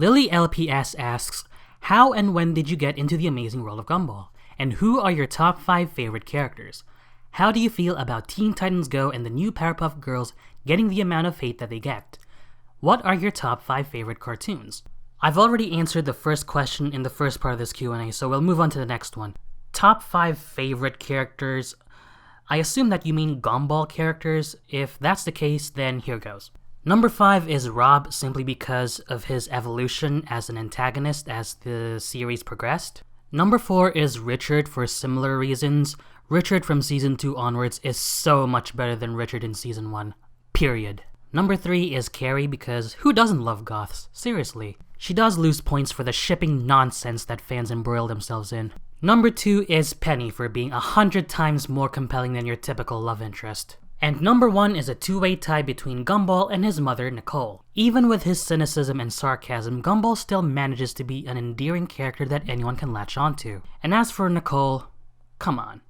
Lily LPS asks, how and when did you get into the amazing world of Gumball? And who are your top 5 favorite characters? How do you feel about Teen Titans Go and the new Powerpuff Girls getting the amount of hate that they get? What are your top 5 favorite cartoons? I've already answered the first question in the first part of this Q&A, so we'll move on to the next one. Top 5 favorite characters. I assume that you mean Gumball characters. If that's the case, then here goes. Number 5 is Rob, simply because of his evolution as an antagonist as the series progressed. Number 4 is Richard for similar reasons. Richard from Season 2 onwards is so much better than Richard in Season 1. Period. Number 3 is Carrie, because who doesn't love goths? Seriously. She does lose points for the shipping nonsense that fans embroil themselves in. Number 2 is Penny for being 100 times more compelling than your typical love interest. And number 1 is a two-way tie between Gumball and his mother, Nicole. Even with his cynicism and sarcasm, Gumball still manages to be an endearing character that anyone can latch onto. And as for Nicole, come on.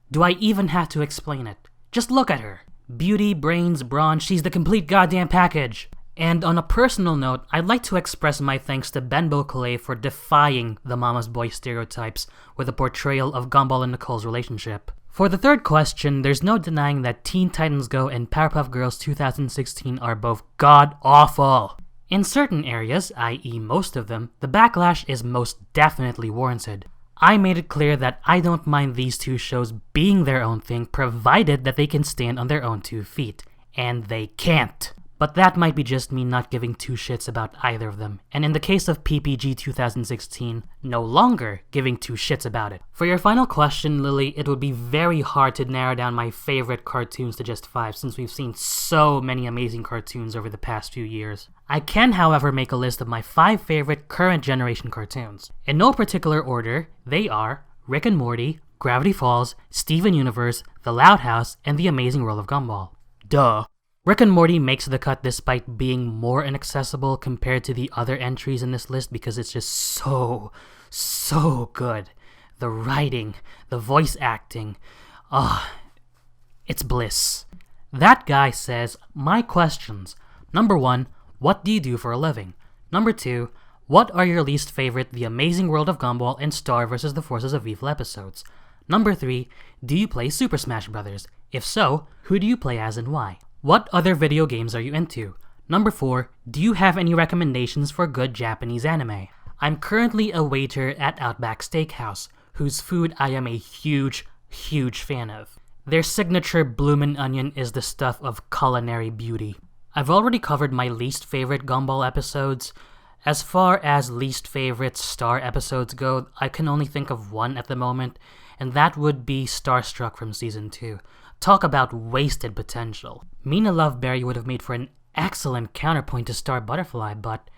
Do I even have to explain it? Just look at her. Beauty, brains, brawn, she's the complete goddamn package. And on a personal note, I'd like to express my thanks to Ben Beauclair for defying the mama's boy stereotypes with a portrayal of Gumball and Nicole's relationship. For the third question, there's no denying that Teen Titans Go and Powerpuff Girls 2016 are both god-awful. In certain areas, i.e. most of them, the backlash is most definitely warranted. I made it clear that I don't mind these two shows being their own thing, provided that they can stand on their own 2 feet. And they can't. But that might be just me not giving 2 shits about either of them, and in the case of PPG 2016, no longer giving 2 shits about it. For your final question, Lily, it would be very hard to narrow down my favorite cartoons to just 5 since we've seen so many amazing cartoons over the past few years. I can, however, make a list of my 5 favorite current generation cartoons. In no particular order, they are Rick and Morty, Gravity Falls, Steven Universe, The Loud House, and The Amazing World of Gumball. Duh. Rick and Morty makes the cut despite being more inaccessible compared to the other entries in this list because it's just so good. The writing, the voice acting, it's bliss. That guy says, my questions. Number 1, what do you do for a living? Number 2, what are your least favorite The Amazing World of Gumball and Star vs. the Forces of Evil episodes? Number 3, do you play Super Smash Bros? If so, who do you play as and why? What other video games are you into? Number 4, do you have any recommendations for good Japanese anime? I'm currently a waiter at Outback Steakhouse, whose food I am a huge fan of. Their signature bloomin' onion is the stuff of culinary beauty. I've already covered my least favorite Gumball episodes. As far as least favorite Star episodes go, I can only think of one at the moment, and that would be Starstruck from Season 2. Talk about wasted potential. Mina Loveberry would have made for an excellent counterpoint to Star Butterfly, but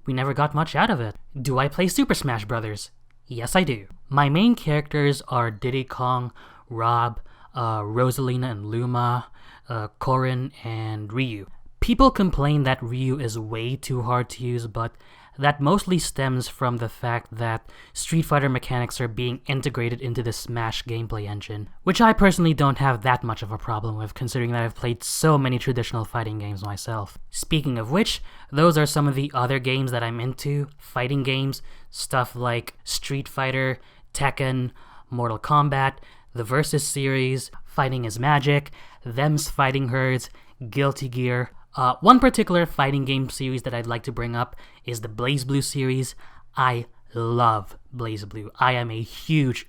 we never got much out of it. Do I play Super Smash Bros? Yes, I do. My main characters are Diddy Kong, Rob, Rosalina and Luma, Corrin, and Ryu. People complain that Ryu is way too hard to use, but that mostly stems from the fact that Street Fighter mechanics are being integrated into the Smash gameplay engine, which I personally don't have that much of a problem with, considering that I've played so many traditional fighting games myself. Speaking of which, those are some of the other games that I'm into, fighting games, stuff like Street Fighter, Tekken, Mortal Kombat, the Versus series, Fighting is Magic, Them's Fighting Herds, Guilty Gear. One particular fighting game series that I'd like to bring up is the BlazBlue series. I love BlazBlue. I am a huge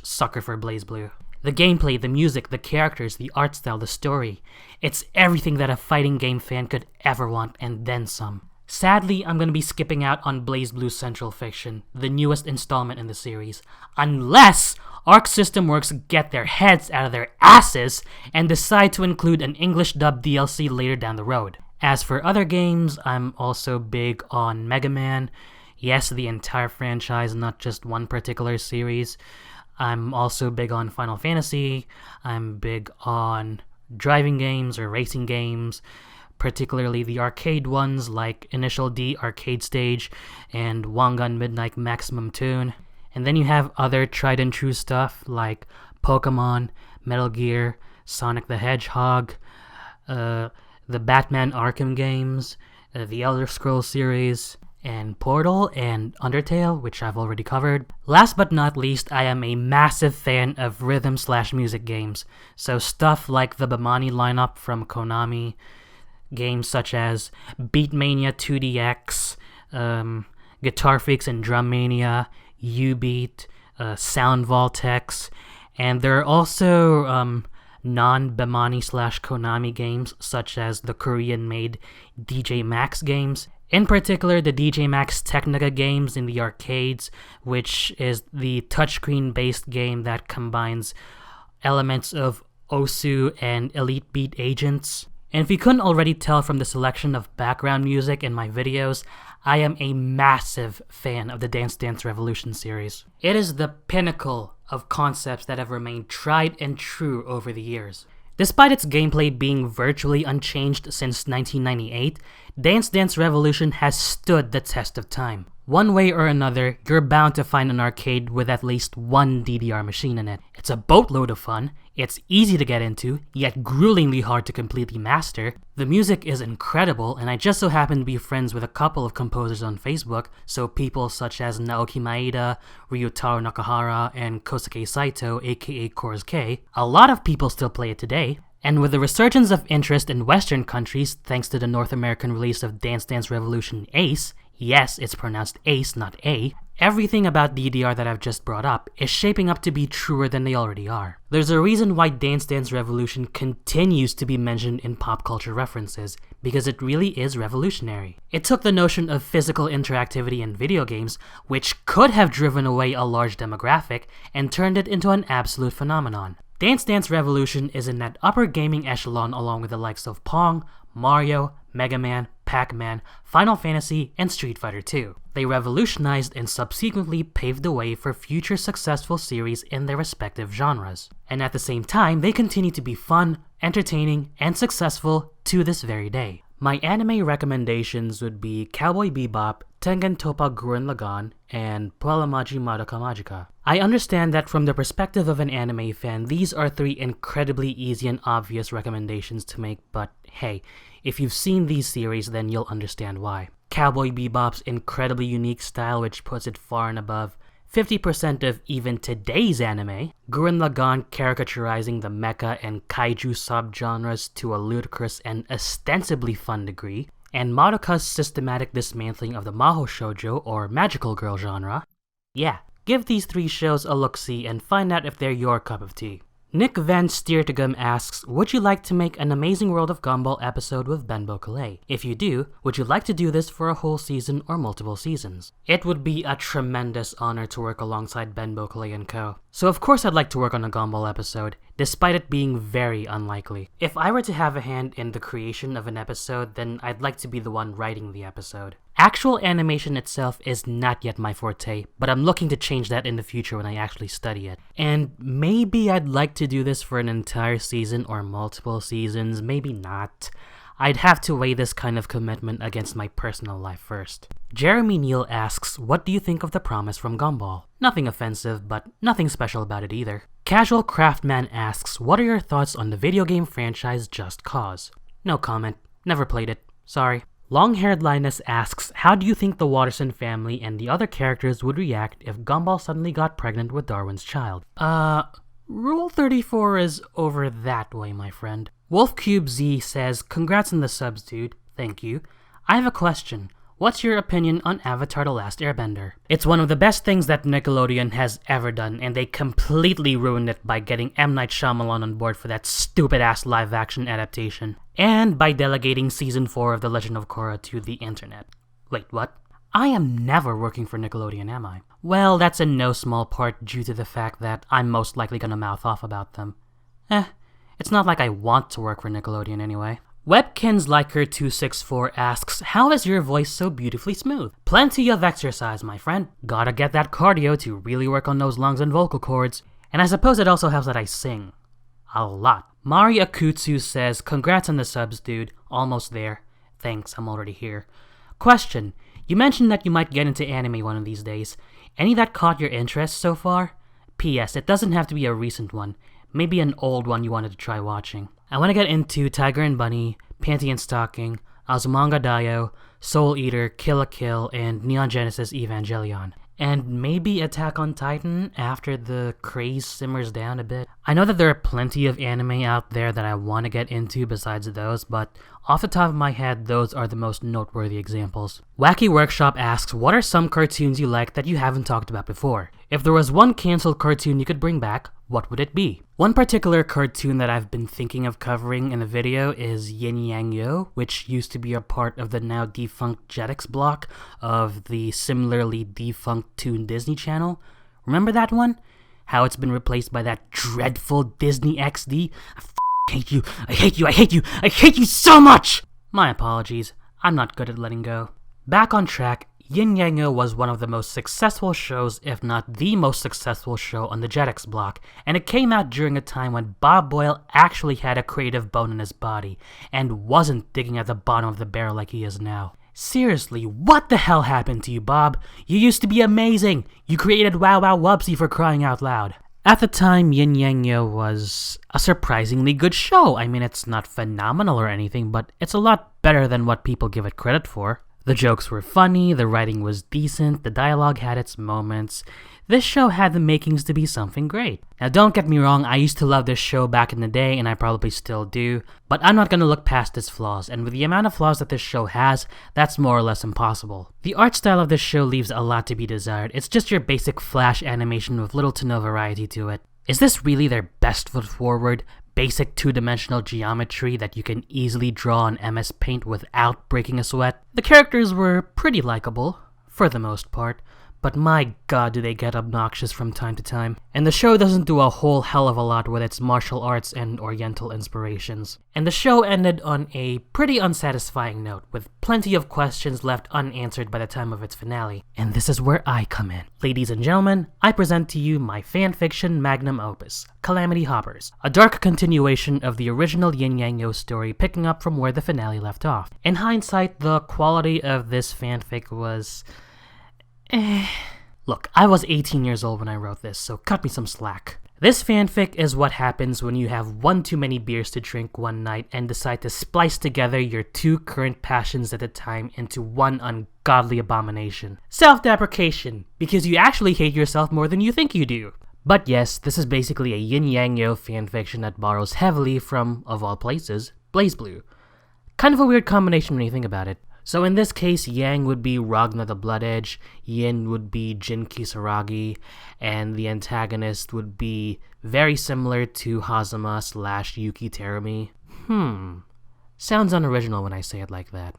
sucker for BlazBlue. The gameplay, the music, the characters, the art style, the story. It's everything that a fighting game fan could ever want, and then some. Sadly, I'm going to be skipping out on BlazBlue Central Fiction, the newest installment in the series, unless Arc System Works get their heads out of their asses and decide to include an English dub DLC later down the road. As for other games, I'm also big on Mega Man. Yes, the entire franchise, not just one particular series. I'm also big on Final Fantasy. I'm big on driving games or racing games, particularly the arcade ones like Initial D Arcade Stage and Wangan Midnight Maximum Tune. And then you have other tried and true stuff like Pokemon, Metal Gear, Sonic the Hedgehog, the Batman Arkham games, the Elder Scrolls series, and Portal and Undertale, which I've already covered. Last but not least, I am a massive fan of rhythm/music games, so stuff like the Bemani lineup from Konami, games such as Beatmania 2DX, Guitar Freaks and Drum Mania, U-Beat, Sound Voltex, and there are also non-Bemani/Konami games such as the Korean-made DJ Max games. In particular, the DJ Max Technica games in the arcades, which is the touchscreen-based game that combines elements of Osu and Elite Beat Agents. And if you couldn't already tell from the selection of background music in my videos, I am a massive fan of the Dance Dance Revolution series. It is the pinnacle of concepts that have remained tried and true over the years. Despite its gameplay being virtually unchanged since 1998, Dance Dance Revolution has stood the test of time. One way or another, you're bound to find an arcade with at least one DDR machine in it. It's a boatload of fun, it's easy to get into, yet gruelingly hard to completely master. The music is incredible, and I just so happen to be friends with a couple of composers on Facebook, so people such as Naoki Maeda, Ryutaro Nakahara, and Kosuke Saito, aka Course K. A lot of people still play it today. And with the resurgence of interest in Western countries thanks to the North American release of Dance Dance Revolution Ace, yes, it's pronounced Ace, not A, everything about DDR that I've just brought up is shaping up to be truer than they already are. There's a reason why Dance Dance Revolution continues to be mentioned in pop culture references, because it really is revolutionary. It took the notion of physical interactivity in video games, which could have driven away a large demographic, and turned it into an absolute phenomenon. Dance Dance Revolution is in that upper gaming echelon along with the likes of Pong, Mario, Mega Man, Pac-Man, Final Fantasy, and Street Fighter II. They revolutionized and subsequently paved the way for future successful series in their respective genres. And at the same time, they continue to be fun, entertaining, and successful to this very day. My anime recommendations would be Cowboy Bebop, Tengen Toppa Gurren Lagann, and Puelamaji Madoka Magica. I understand that from the perspective of an anime fan, these are three incredibly easy and obvious recommendations to make, but hey, if you've seen these series, then you'll understand why. Cowboy Bebop's incredibly unique style, which puts it far and above 50% of even today's anime, Gurren Lagann caricaturizing the mecha and kaiju subgenres to a ludicrous and ostensibly fun degree, and Madoka's systematic dismantling of the Maho Shoujo or magical girl genre. Yeah, give these three shows a look-see and find out if they're your cup of tea. Nick Van Steertegum asks, would you like to make an Amazing World of Gumball episode with Benbo Kalei? If you do, would you like to do this for a whole season or multiple seasons? It would be a tremendous honor to work alongside Benbo Kalei and co. So of course I'd like to work on a Gumball episode, despite it being very unlikely. If I were to have a hand in the creation of an episode, then I'd like to be the one writing the episode. Actual animation itself is not yet my forte, but I'm looking to change that in the future when I actually study it. And maybe I'd like to do this for an entire season or multiple seasons, maybe not. I'd have to weigh this kind of commitment against my personal life first. Jeremy Neal asks, what do you think of the promise from Gumball? Nothing offensive, but nothing special about it either. Casual Craftman asks, what are your thoughts on the video game franchise Just Cause? No comment. Never played it. Sorry. Long-haired Linus asks, how do you think the Watterson family and the other characters would react if Gumball suddenly got pregnant with Darwin's child? Rule 34 is over that way, my friend. WolfCubeZ says, congrats on the subs, dude. Thank you. I have a question. What's your opinion on Avatar: The Last Airbender? It's one of the best things that Nickelodeon has ever done, and they completely ruined it by getting M. Night Shyamalan on board for that stupid-ass live-action adaptation, and by delegating Season 4 of The Legend of Korra to the internet. Wait, what? I am never working for Nickelodeon, am I? Well, that's in no small part due to the fact that I'm most likely gonna mouth off about them. It's not like I want to work for Nickelodeon anyway. WebkinsLiker264 asks, how is your voice so beautifully smooth? Plenty of exercise, my friend. Gotta get that cardio to really work on those lungs and vocal cords. And I suppose it also helps that I sing. A lot. Mari Akutsu says, congrats on the subs, dude. Almost there. Thanks, I'm already here. Question. You mentioned that you might get into anime one of these days. Any that caught your interest so far? P.S. It doesn't have to be a recent one. Maybe an old one you wanted to try watching. I want to get into Tiger and Bunny, Panty and Stocking, Azumanga Daioh, Soul Eater, Kill la Kill, and Neon Genesis Evangelion. And maybe Attack on Titan after the craze simmers down a bit. I know that there are plenty of anime out there that I want to get into besides those, but off the top of my head, those are the most noteworthy examples. Wacky Workshop asks, what are some cartoons you like that you haven't talked about before? If there was one cancelled cartoon you could bring back, what would it be? One particular cartoon that I've been thinking of covering in a video is Yin Yang Yo, which used to be a part of the now defunct Jetix block of the similarly defunct Toon Disney Channel. Remember that one? How it's been replaced by that dreadful Disney XD? Hate you, I hate you, I hate you, I hate you so much! My apologies, I'm not good at letting go. Back on track, Yin Yang Yo was one of the most successful shows, if not the most successful show on the Jetix block, and it came out during a time when Bob Boyle actually had a creative bone in his body, and wasn't digging at the bottom of the barrel like he is now. Seriously, what the hell happened to you, Bob? You used to be amazing! You created Wow Wow Wubsy for crying out loud. At the time, Yin Yang Yo was a surprisingly good show. I mean, it's not phenomenal or anything, but it's a lot better than what people give it credit for. The jokes were funny, the writing was decent, the dialogue had its moments. This show had the makings to be something great. Now don't get me wrong, I used to love this show back in the day, and I probably still do, but I'm not gonna look past its flaws, and with the amount of flaws that this show has, that's more or less impossible. The art style of this show leaves a lot to be desired. It's just your basic flash animation with little to no variety to it. Is this really their best foot forward? Basic two-dimensional geometry that you can easily draw on MS Paint without breaking a sweat? The characters were pretty likable, for the most part, but my god do they get obnoxious from time to time. And the show doesn't do a whole hell of a lot with its martial arts and oriental inspirations. And the show ended on a pretty unsatisfying note, with plenty of questions left unanswered by the time of its finale. And this is where I come in. Ladies and gentlemen, I present to you my fanfiction magnum opus, Calamity Hoppers, a dark continuation of the original Yin Yang Yo story picking up from where the finale left off. In hindsight, the quality of this fanfic was... Look, I was 18 years old when I wrote this, so cut me some slack. This fanfic is what happens when you have one too many beers to drink one night and decide to splice together your two current passions at a time into one ungodly abomination. Self-deprecation, because you actually hate yourself more than you think you do. But yes, this is basically a Yin Yang Yo fanfiction that borrows heavily from, of all places, BlazBlue. Kind of a weird combination when you think about it. So in this case, Yang would be Ragna the Blood Edge, Yin would be Jin Kisaragi, and the antagonist would be very similar to Hazama / Yuki Terumi. Sounds unoriginal when I say it like that.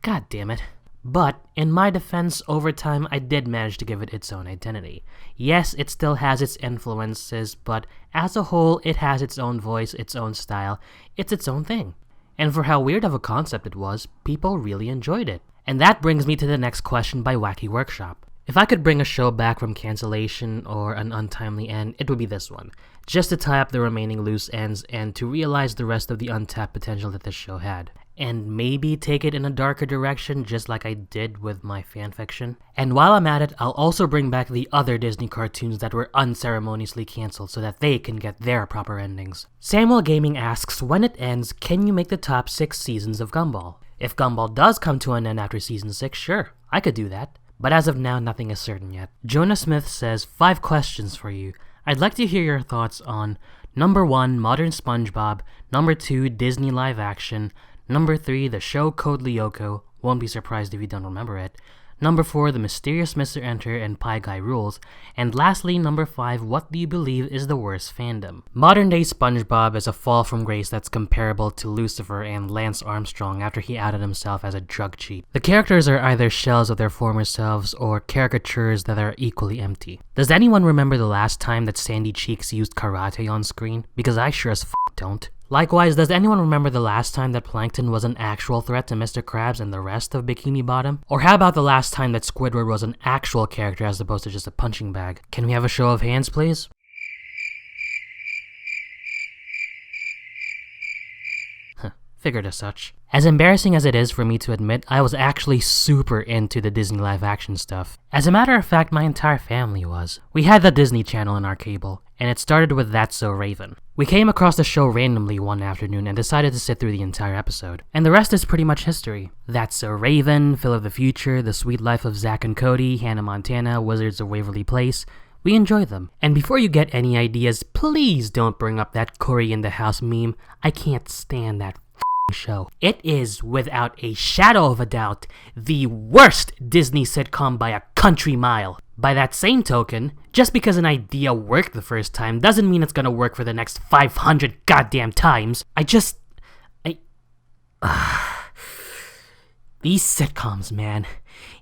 God damn it. But, in my defense, over time I did manage to give it its own identity. Yes, it still has its influences, but as a whole, it has its own voice, its own style, it's its own thing. And for how weird of a concept it was, people really enjoyed it. And that brings me to the next question by Wacky Workshop. If I could bring a show back from cancellation or an untimely end, it would be this one. Just to tie up the remaining loose ends and to realize the rest of the untapped potential that this show had. And maybe take it in a darker direction just like I did with my fanfiction. And while I'm at it, I'll also bring back the other Disney cartoons that were unceremoniously cancelled so that they can get their proper endings. Samuel Gaming asks, when it ends, can you make the top 6 seasons of Gumball? If Gumball does come to an end after season 6, sure, I could do that. But as of now, nothing is certain yet. Jonah Smith says, 5 questions for you. I'd like to hear your thoughts on number 1, Modern SpongeBob, number 2, Disney live action, number 3, the show Code Lyoko, won't be surprised if you don't remember it, number 4, the mysterious Mr. Enter and Pie Guy Rules, and lastly, number 5, what do you believe is the worst fandom? Modern day SpongeBob is a fall from grace that's comparable to Lucifer and Lance Armstrong after he outed himself as a drug cheat. The characters are either shells of their former selves or caricatures that are equally empty. Does anyone remember the last time that Sandy Cheeks used karate on screen? Because I sure as don't. Likewise, does anyone remember the last time that Plankton was an actual threat to Mr. Krabs and the rest of Bikini Bottom? Or how about the last time that Squidward was an actual character as opposed to just a punching bag? Can we have a show of hands, please? Figured as such. As embarrassing as it is for me to admit, I was actually super into the Disney live action stuff. As a matter of fact, my entire family was. We had the Disney Channel in our cable, and it started with That's So Raven. We came across the show randomly one afternoon and decided to sit through the entire episode, and the rest is pretty much history. That's So Raven, Phil of the Future, The Sweet Life of Zack and Cody, Hannah Montana, Wizards of Waverly Place. We enjoy them. And before you get any ideas, please don't bring up that Cory in the House meme. I can't stand that show. It is, without a shadow of a doubt, the worst Disney sitcom by a country mile. By that same token, just because an idea worked the first time doesn't mean it's gonna work for the next 500 goddamn times. These sitcoms, man.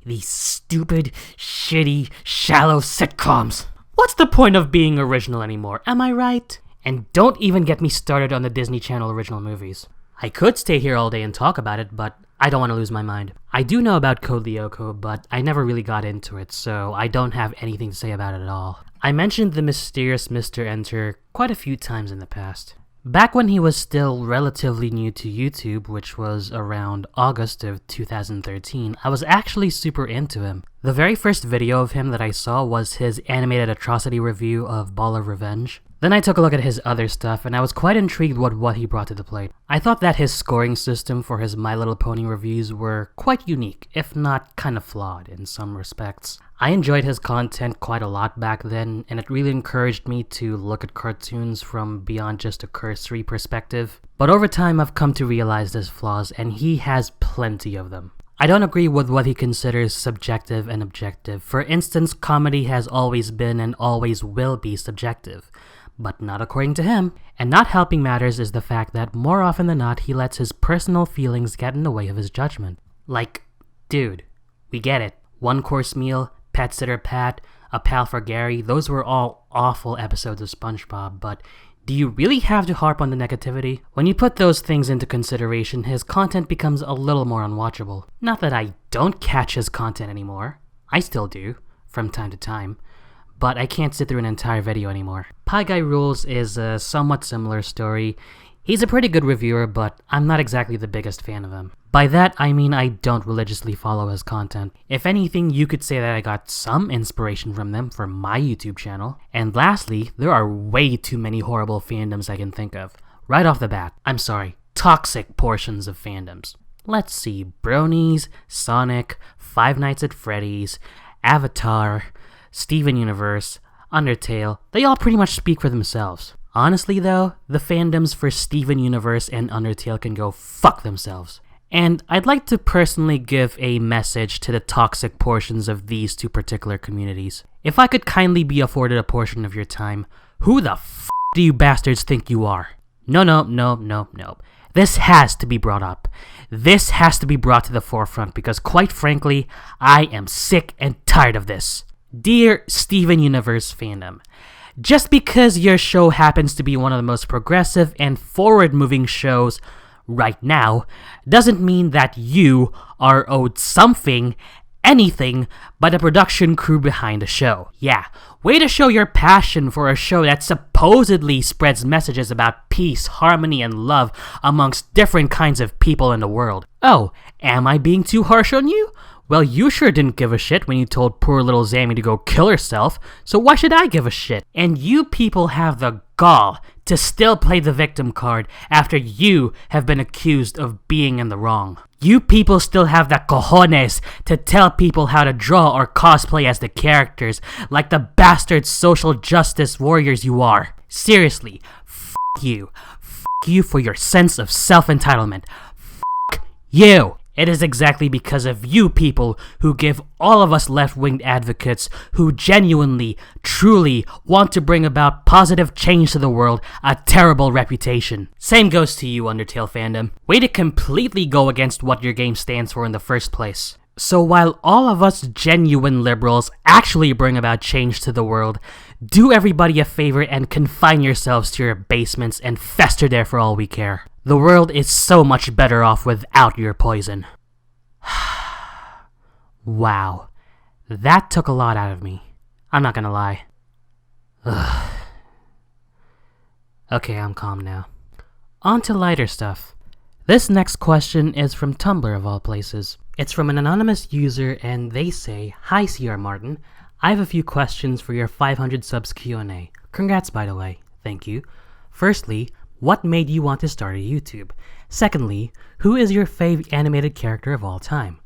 These stupid, shitty, shallow sitcoms. What's the point of being original anymore, am I right? And don't even get me started on the Disney Channel original movies. I could stay here all day and talk about it, but I don't want to lose my mind. I do know about Code Lyoko, but I never really got into it, so I don't have anything to say about it at all. I mentioned the mysterious Mr. Enter quite a few times in the past. Back when he was still relatively new to YouTube, which was around August of 2013, I was actually super into him. The very first video of him that I saw was his animated atrocity review of Ball of Revenge. Then I took a look at his other stuff, and I was quite intrigued with what he brought to the plate. I thought that his scoring system for his My Little Pony reviews were quite unique, if not kind of flawed in some respects. I enjoyed his content quite a lot back then, and it really encouraged me to look at cartoons from beyond just a cursory perspective. But over time I've come to realize his flaws, and he has plenty of them. I don't agree with what he considers subjective and objective. For instance, comedy has always been and always will be subjective. But not according to him. And not helping matters is the fact that more often than not, he lets his personal feelings get in the way of his judgment. Like, dude, we get it. One Course Meal, Pet Sitter Pat, A Pal for Gary, those were all awful episodes of SpongeBob, but do you really have to harp on the negativity? When you put those things into consideration, his content becomes a little more unwatchable. Not that I don't catch his content anymore. I still do, from time to time. But I can't sit through an entire video anymore. Pie Guy Rules is a somewhat similar story. He's a pretty good reviewer, but I'm not exactly the biggest fan of him. By that, I mean I don't religiously follow his content. If anything, you could say that I got some inspiration from them for my YouTube channel. And lastly, there are way too many horrible fandoms I can think of. Right off the bat, I'm sorry, toxic portions of fandoms. Let's see, Bronies, Sonic, Five Nights at Freddy's, Avatar, Steven Universe, Undertale, they all pretty much speak for themselves. Honestly though, the fandoms for Steven Universe and Undertale can go fuck themselves. And I'd like to personally give a message to the toxic portions of these two particular communities. If I could kindly be afforded a portion of your time, who the f*** do you bastards think you are? No. This has to be brought up. This has to be brought to the forefront because quite frankly, I am sick and tired of this. Dear Steven Universe fandom, just because your show happens to be one of the most progressive and forward-moving shows right now, doesn't mean that you are owed something, anything, by the production crew behind the show. Yeah, way to show your passion for a show that supposedly spreads messages about peace, harmony, and love amongst different kinds of people in the world. Oh, am I being too harsh on you? Well, you sure didn't give a shit when you told poor little Zammy to go kill herself, so why should I give a shit? And you people have the gall to still play the victim card after you have been accused of being in the wrong. You people still have the cojones to tell people how to draw or cosplay as the characters, like the bastard social justice warriors you are. Seriously, f*** you. F*** you for your sense of self-entitlement. F*** you. It is exactly because of you people who give all of us left-winged advocates who genuinely, truly want to bring about positive change to the world a terrible reputation. Same goes to you, Undertale fandom. Way to completely go against what your game stands for in the first place. So while all of us genuine liberals actually bring about change to the world, do everybody a favor and confine yourselves to your basements and fester there for all we care. The world is so much better off without your poison. Wow, that took a lot out of me. I'm not gonna lie. Ugh. Okay, I'm calm now. On to lighter stuff. This next question is from Tumblr of all places. It's from an anonymous user and they say, "Hi CR Martin, I have a few questions for your 500 subs Q&A. Congrats, by the way. Thank you. Firstly, what made you want to start a YouTube? Secondly, who is your fave animated character of all time?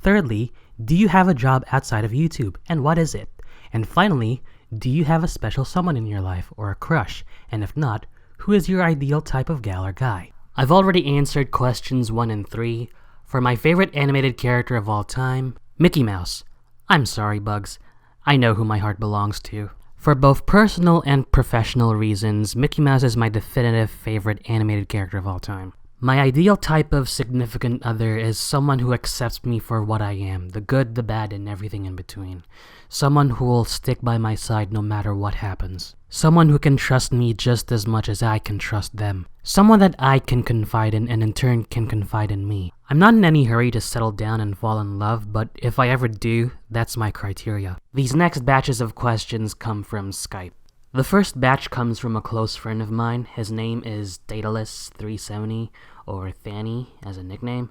Thirdly, do you have a job outside of YouTube, and what is it? And finally, do you have a special someone in your life or a crush? And if not, who is your ideal type of gal or guy? I've already answered questions 1 and 3. For my favorite animated character of all time, Mickey Mouse. I'm sorry, Bugs. I know who my heart belongs to. For both personal and professional reasons, Mickey Mouse is my definitive favorite animated character of all time. My ideal type of significant other is someone who accepts me for what I am, the good, the bad, and everything in between. Someone who will stick by my side no matter what happens. Someone who can trust me just as much as I can trust them. Someone that I can confide in and in turn can confide in me. I'm not in any hurry to settle down and fall in love, but if I ever do, that's my criteria. These next batches of questions come from Skype. The first batch comes from a close friend of mine. His name is Daedalus 370, or Thanny as a nickname.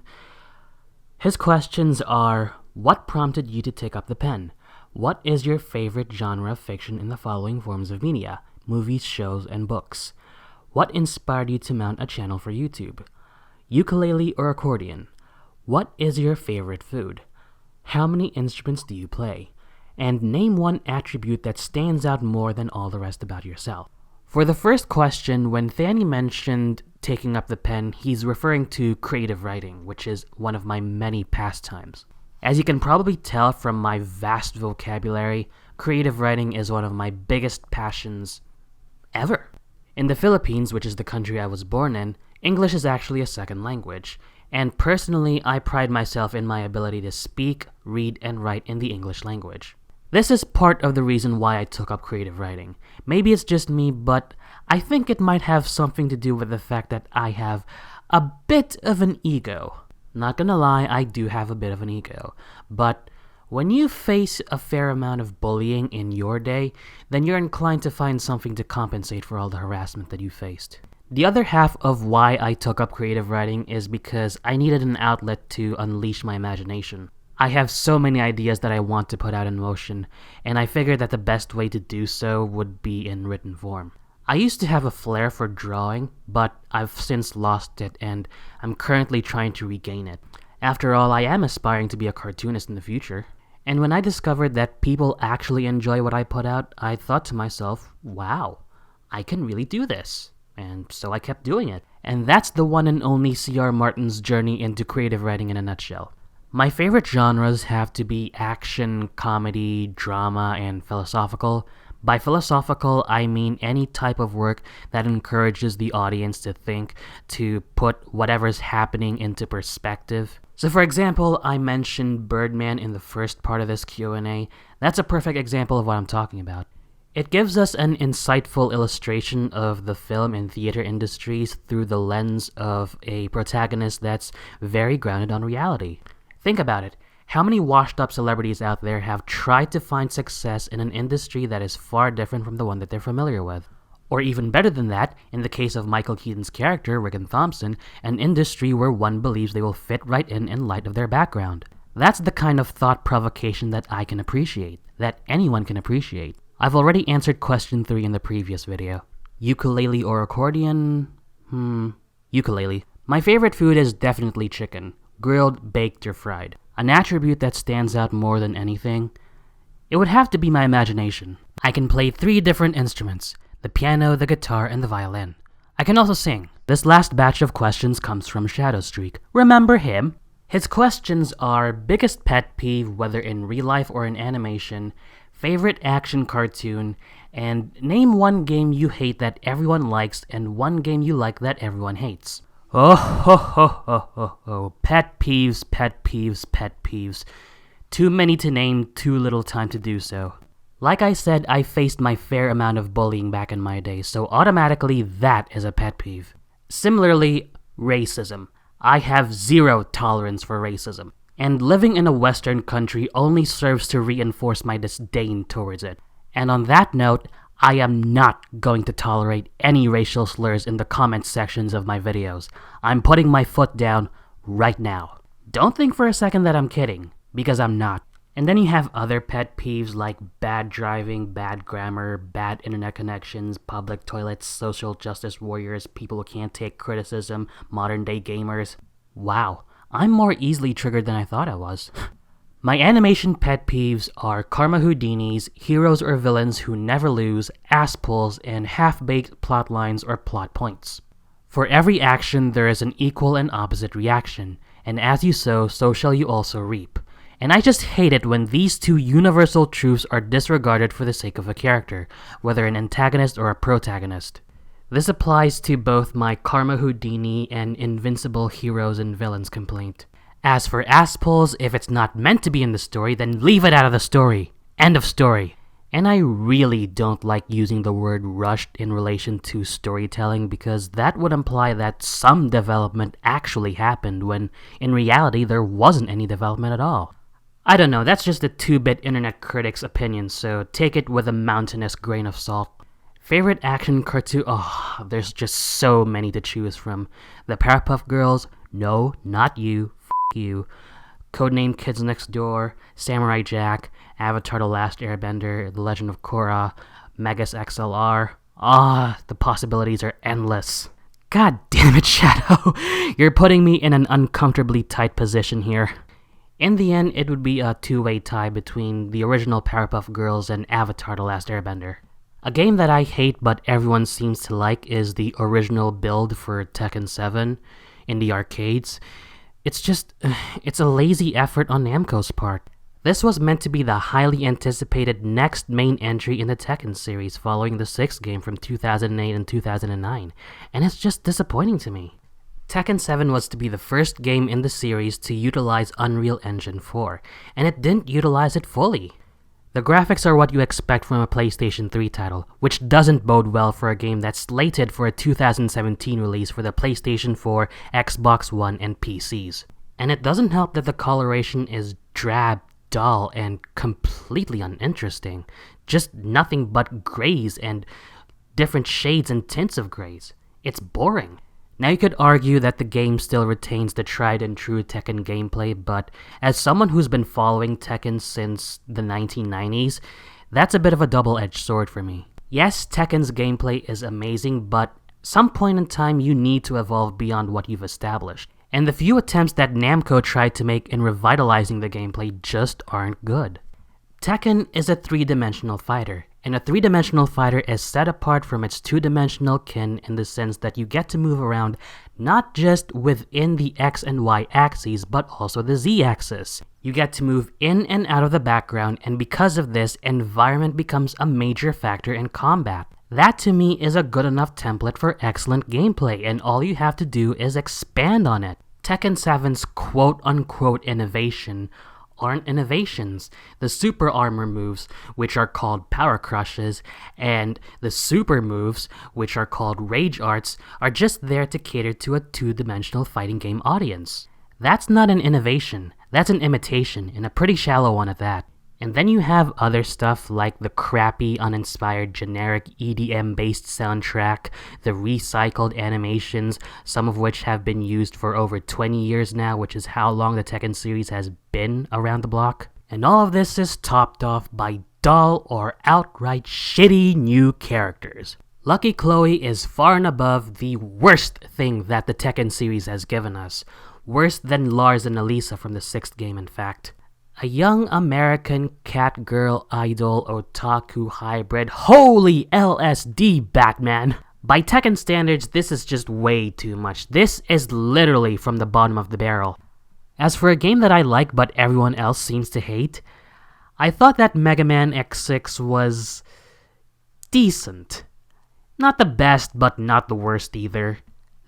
His questions are, what prompted you to take up the pen? What is your favorite genre of fiction in the following forms of media? Movies, shows, and books. What inspired you to mount a channel for YouTube? Ukulele or accordion? What is your favorite food? How many instruments do you play? And name one attribute that stands out more than all the rest about yourself. For the first question, when Thanny mentioned taking up the pen, he's referring to creative writing, which is one of my many pastimes. As you can probably tell from my vast vocabulary, creative writing is one of my biggest passions ever. In the Philippines, which is the country I was born in, English is actually a second language, and personally, I pride myself in my ability to speak, read, and write in the English language. This is part of the reason why I took up creative writing. Maybe it's just me, but I think it might have something to do with the fact that I have a bit of an ego. Not gonna lie, I do have a bit of an ego, but when you face a fair amount of bullying in your day, then you're inclined to find something to compensate for all the harassment that you faced. The other half of why I took up creative writing is because I needed an outlet to unleash my imagination. I have so many ideas that I want to put out in motion, and I figured that the best way to do so would be in written form. I used to have a flair for drawing, but I've since lost it, and I'm currently trying to regain it. After all, I am aspiring to be a cartoonist in the future. And when I discovered that people actually enjoy what I put out, I thought to myself, wow, I can really do this. And so I kept doing it. And that's the one and only C.R. Martin's journey into creative writing in a nutshell. My favorite genres have to be action, comedy, drama, and philosophical. By philosophical, I mean any type of work that encourages the audience to think, to put whatever's happening into perspective. So for example, I mentioned Birdman in the first part of this Q&A. That's a perfect example of what I'm talking about. It gives us an insightful illustration of the film and theater industries through the lens of a protagonist that's very grounded on reality. Think about it. How many washed-up celebrities out there have tried to find success in an industry that is far different from the one that they're familiar with? Or even better than that, in the case of Michael Keaton's character, Regan Thompson, an industry where one believes they will fit right in light of their background. That's the kind of thought provocation that I can appreciate, that anyone can appreciate. I've already answered question 3 in the previous video. Ukulele or accordion? Ukulele. My favorite food is definitely chicken. Grilled, baked, or fried. An attribute that stands out more than anything? It would have to be my imagination. I can play 3 different instruments, the piano, the guitar, and the violin. I can also sing. This last batch of questions comes from Shadowstreak. Remember him? His questions are biggest pet peeve, whether in real life or in animation, favorite action cartoon, and name one game you hate that everyone likes and one game you like that everyone hates. Pet peeves, pet peeves, pet peeves. Too many to name, too little time to do so. Like I said, I faced my fair amount of bullying back in my day, so automatically that is a pet peeve. Similarly, racism. I have zero tolerance for racism, and living in a Western country only serves to reinforce my disdain towards it. And on that note, I am not going to tolerate any racial slurs in the comment sections of my videos. I'm putting my foot down right now. Don't think for a second that I'm kidding, because I'm not. And then you have other pet peeves like bad driving, bad grammar, bad internet connections, public toilets, social justice warriors, people who can't take criticism, modern day gamers. Wow, I'm more easily triggered than I thought I was. My animation pet peeves are Karma Houdinis, heroes or villains who never lose, ass pulls, and half-baked plot lines or plot points. For every action, there is an equal and opposite reaction, and as you sow, so shall you also reap. And I just hate it when these two universal truths are disregarded for the sake of a character, whether an antagonist or a protagonist. This applies to both my Karma Houdini and Invincible Heroes and Villains complaint. As for ass pulls, if it's not meant to be in the story, then leave it out of the story. End of story. And I really don't like using the word rushed in relation to storytelling because that would imply that some development actually happened when in reality there wasn't any development at all. I don't know, that's just a 2-bit internet critic's opinion, so take it with a mountainous grain of salt. Favorite action cartoon? Oh, there's just so many to choose from. The Powerpuff Girls? No, not you. F*** you. Codename Kids Next Door, Samurai Jack, Avatar The Last Airbender, The Legend of Korra, Megas XLR. The possibilities are endless. God damn it, Shadow. You're putting me in an uncomfortably tight position here. In the end, it would be a two-way tie between the original Powerpuff Girls and Avatar The Last Airbender. A game that I hate but everyone seems to like is the original build for Tekken 7 in the arcades. It's a lazy effort on Namco's part. This was meant to be the highly anticipated next main entry in the Tekken series following the 6th game from 2008 and 2009, and it's just disappointing to me. Tekken 7 was to be the first game in the series to utilize Unreal Engine 4, and it didn't utilize it fully. The graphics are what you expect from a PlayStation 3 title, which doesn't bode well for a game that's slated for a 2017 release for the PlayStation 4, Xbox One, and PCs. And it doesn't help that the coloration is drab, dull, and completely uninteresting. Just nothing but grays and different shades and tints of grays. It's boring. Now you could argue that the game still retains the tried and true Tekken gameplay, but as someone who's been following Tekken since the 1990s, that's a bit of a double-edged sword for me. Yes, Tekken's gameplay is amazing, but some point in time you need to evolve beyond what you've established. And the few attempts that Namco tried to make in revitalizing the gameplay just aren't good. Tekken is a 3-dimensional fighter, and a 3-dimensional fighter is set apart from its 2-dimensional kin in the sense that you get to move around not just within the X and Y axes, but also the Z axis. You get to move in and out of the background, and because of this, environment becomes a major factor in combat. That to me is a good enough template for excellent gameplay, and all you have to do is expand on it. Tekken 7's quote-unquote innovation aren't innovations. The super armor moves, which are called power crushes, and the super moves, which are called rage arts, are just there to cater to a 2-dimensional fighting game audience. That's not an innovation, that's an imitation, and a pretty shallow one at that. And then you have other stuff like the crappy, uninspired, generic EDM-based soundtrack, the recycled animations, some of which have been used for over 20 years now, which is how long the Tekken series has been around the block. And all of this is topped off by dull or outright shitty new characters. Lucky Chloe is far and above the worst thing that the Tekken series has given us. Worse than Lars and Elisa from the 6th game, in fact. A young American cat girl idol otaku hybrid. Holy LSD, Batman! By Tekken standards, this is just way too much. This is literally from the bottom of the barrel. As for a game that I like but everyone else seems to hate, I thought that Mega Man X6 was decent. Not the best, but not the worst either.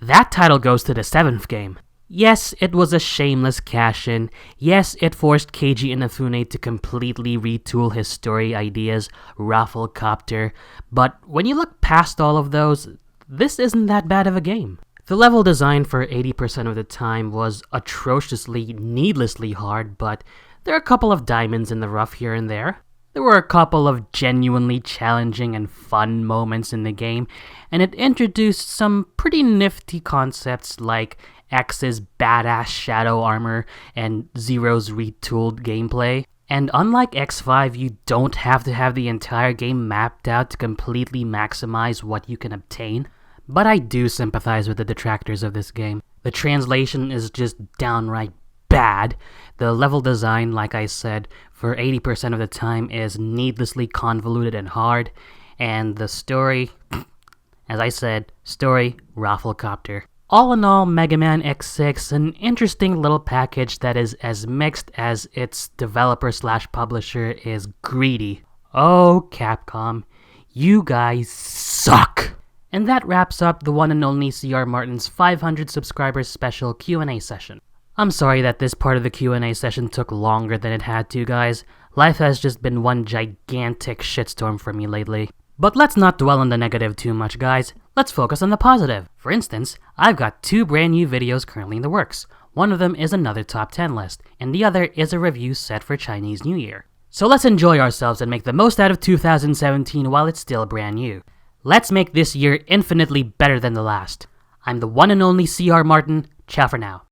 That title goes to the 7th game. Yes, it was a shameless cash-in. Yes, it forced Keiji Inafune to completely retool his story ideas, Rafflecopter, but when you look past all of those, this isn't that bad of a game. The level design for 80% of the time was atrociously, needlessly hard, but there are a couple of diamonds in the rough here and there. There were a couple of genuinely challenging and fun moments in the game, and it introduced some pretty nifty concepts like X's badass shadow armor and Zero's retooled gameplay. And unlike X5, you don't have to have the entire game mapped out to completely maximize what you can obtain. But I do sympathize with the detractors of this game. The translation is just downright bad. The level design, like I said, for 80% of the time is needlessly convoluted and hard. And the story, as I said, story, Rafflecopter. All in all, Mega Man X6, an interesting little package that is as mixed as its developer/publisher is greedy. Oh, Capcom, you guys suck! And that wraps up the one and only CR Martin's 500 subscribers special Q&A session. I'm sorry that this part of the Q&A session took longer than it had to, guys. Life has just been one gigantic shitstorm for me lately. But let's not dwell on the negative too much, guys. Let's focus on the positive. For instance, I've got 2 brand new videos currently in the works. One of them is another top 10 list, and the other is a review set for Chinese New Year. So let's enjoy ourselves and make the most out of 2017 while it's still brand new. Let's make this year infinitely better than the last. I'm the one and only CR Martin. Ciao for now.